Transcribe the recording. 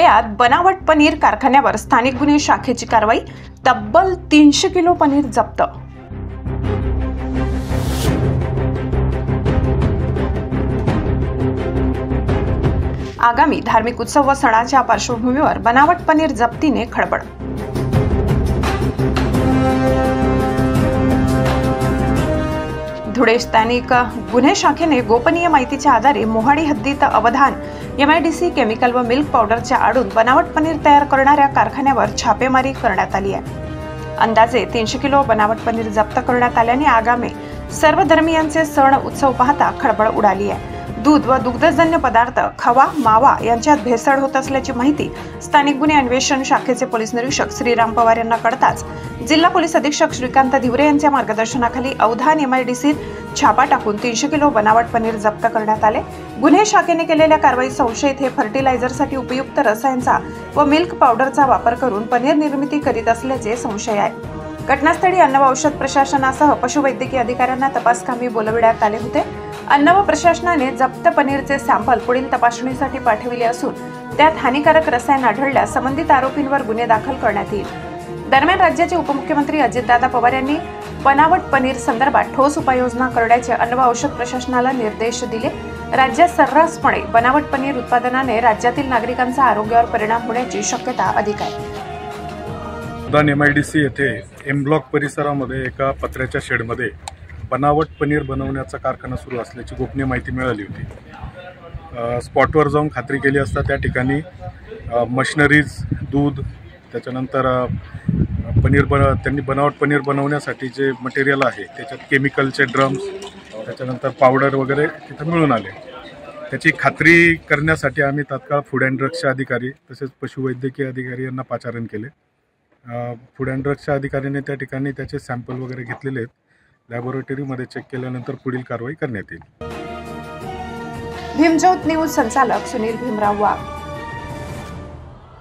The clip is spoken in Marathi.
धुळ्यात बनावट पनीर कारखान्यावर स्थानिक गुन्हे शाखेची कारवाई, तब्बल 300 किलो पनीर जप्त। आगामी धार्मिक उत्सव व सणाच्या पार्श्वभूमीवर बनावट पनीर जप्तीने खळबळ। धुळे स्थानिक गुन्हे शाखेने गोपनीय माहितीच्या आधारे मोहाडी हद्दीत अवधान MIDC केमिकल व मिल्क पावडरच्या आडून बनावट पनीर तयार करणाऱ्या कारखान्यावर छापेमारी करण्यात आली आहे। अंदाजे 300 किलो बनावट पनीर जप्त करण्यात आल्याने आगामी सर्व धर्मियांचे सण उत्सव पाहता खळबळ उडाली आहे। दूध व दुग्धजन्य पदार्थ, खवा, मावा यांच्यात भेसळ होत असल्याची माहिती स्थानिक गुन्हे अन्वेषण शाखेचे पोलीस निरीक्षक श्रीराम पवार यांना कळताच जिल्हा पोलीस अधीक्षक श्रीकांत धिवरे यांच्या मार्गदर्शनाखाली अवधान MIDCत छापा टाकून 300 किलो बनावट पनीर जप्त करण्यात आले। गुन्हे शाखेने केलेल्या कारवाईत संशयित हे फर्टिलायझरसाठी उपयुक्त रसायनचा व मिल्क पावडरचा वापर करून पनीर निर्मिती करीत असल्याचे संशय आहे। घटनास्थळी अन्न व औषध प्रशासनासह पशुवैद्यकीय अधिकाऱ्यांना तपासकामी बोलविण्यात आले होते। अन्न व प्रशासनाने जप्त पनीरचे सॅम्पल पुढील तपासणीसाठी पाठविले असून त्यात हानिकारक रसायन आढळल्यास संबंधित आरोपींवर गुन्हे दाखल करण्यात येईल। दरम्यान राज्याचे उपमुख्यमंत्री अजितदादा पवार यांनी बनावट पनीर संदर्भात ठोस उपाययोजना करण्याचे अन्न व औषध प्रशासनाला निर्देश दिले। राज्यात सर्रासपणे बनावट पनीर उत्पादनाने राज्यातील नागरिकांचा आरोग्यावर परिणाम होण्याची शक्यता अधिक आहे। MIDC येथे M ब्लॉक परिसरामध्ये एका पत्र्याच्या शेडमध्ये बनावट पनीर बनवण्याचा कारखाना सुरू असल्याची गोपनीय माहिती मिळाली होती। स्पॉटवर जाऊन खात्री केली असता त्या ठिकाणी मशिनरीज, दूध, त्याच्यानंतर त्यांनी बनावट पनीर बनवण्यासाठी जे मटेरियल आहे त्याच्यात केमिकलचे ड्रम्स, त्याच्यानंतर पावडर वगैरे तिथं मिळून आले। त्याची खात्री करण्यासाठी आम्ही तात्काळ फूड अँड ड्रग्सचे अधिकारी तसेच पशुवैद्यकीय अधिकारी यांना पाचारण केले। फूड अँड ड्रग्सच्या अधिकाऱ्याने त्या ठिकाणी त्याचे सॅम्पल वगैरे घेतलेले आहेत। लॅबोरेटरीमध्ये चेक केल्यानंतर पुढील कारवाई करण्यात येईल। भीमज्योत न्यूज संचालक सुनील भीमराव वाघ।